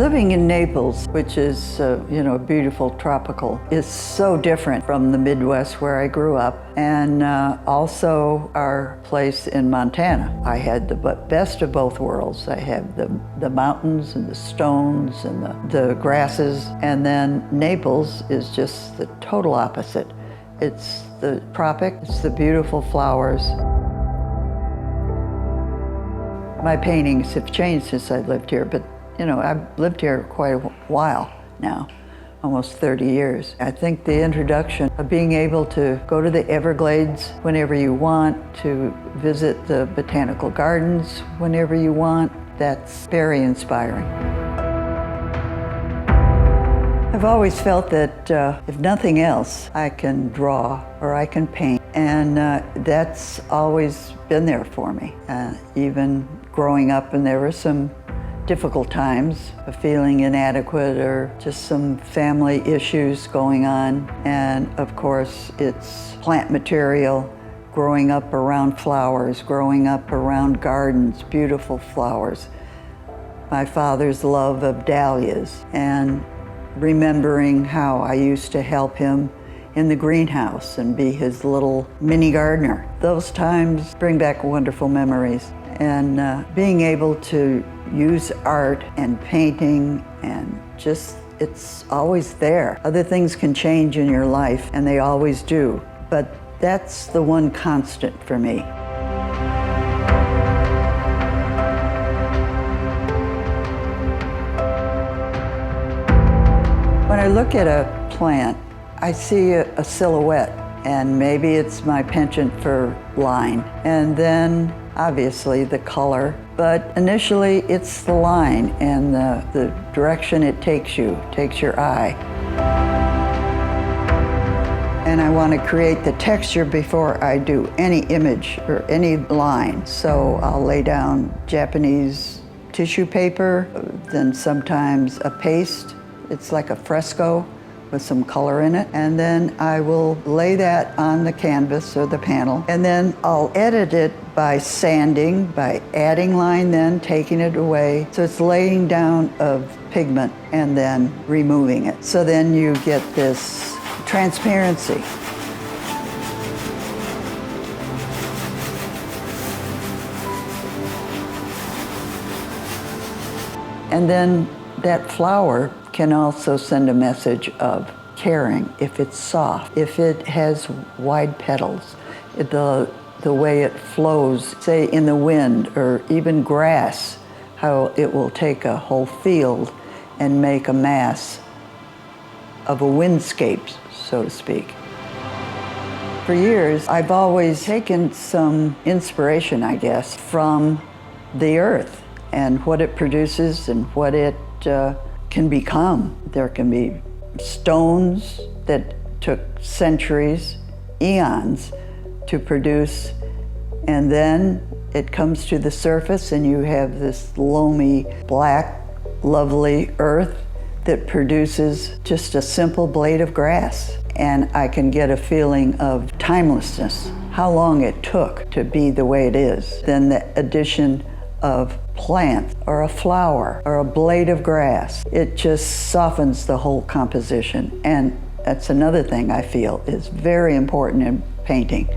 Living in Naples, which is, beautiful tropical, is so different from the Midwest where I grew up, and also our place in Montana. I had the best of both worlds. I have the mountains and the stones and the grasses, and then Naples is just the total opposite. It's the tropic, it's the beautiful flowers. My paintings have changed since I lived here, but I've lived here quite a while now, almost 30 years. I think the introduction of being able to go to the Everglades whenever you want, to visit the botanical gardens whenever you want, that's very inspiring. I've always felt that if nothing else, I can draw or I can paint, and that's always been there for me. Even growing up, and there were some difficult times of feeling inadequate or just some family issues going on. And of course, it's plant material, growing up around flowers, growing up around gardens, beautiful flowers. My father's love of dahlias, and remembering how I used to help him in the greenhouse and be his little mini gardener. Those times bring back wonderful memories. And being able to use art and painting, and just, it's always there. Other things can change in your life, and they always do, but that's the one constant for me. When I look at a plant, I see a silhouette, and maybe it's my penchant for line, and then obviously the color, but initially it's the line and the direction it takes your eye. And I want to create the texture before I do any image or any line. So I'll lay down Japanese tissue paper, then sometimes a paste. It's like a fresco with some color in it, and then I will lay that on the canvas or the panel, and then I'll edit it by sanding, by adding line, then taking it away. So it's laying down of pigment and then removing it. So then you get this transparency. And then that flower can also send a message of caring if it's soft, if it has wide petals, the way it flows, say in the wind, or even grass, how it will take a whole field and make a mass of a windscape, so to speak. For years, I've always taken some inspiration, I guess, from the earth and what it produces and what it can become. There can be stones that took centuries, eons to produce, and then it comes to the surface and you have this loamy, black, lovely earth that produces just a simple blade of grass. And I can get a feeling of timelessness, how long it took to be the way it is. Then the addition of plant or a flower or a blade of grass, it just softens the whole composition. And that's another thing I feel is very important in painting.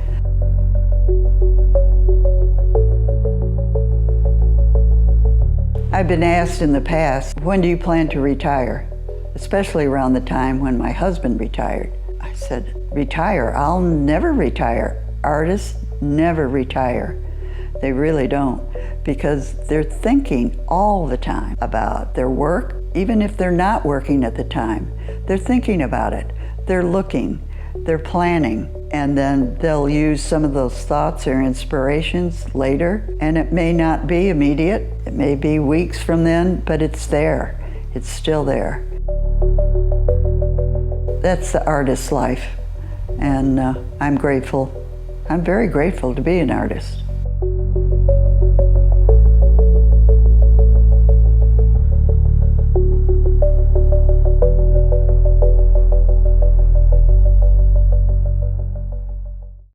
I've been asked in the past, when do you plan to retire? Especially around the time when my husband retired. I said, retire? I'll never retire. Artists never retire. They really don't, because they're thinking all the time about their work. Even if they're not working at the time, they're thinking about it. They're looking, they're planning, and then they'll use some of those thoughts or inspirations later, and it may not be immediate. It may be weeks from then, but it's there. It's still there. That's the artist's life, and I'm grateful. I'm very grateful to be an artist.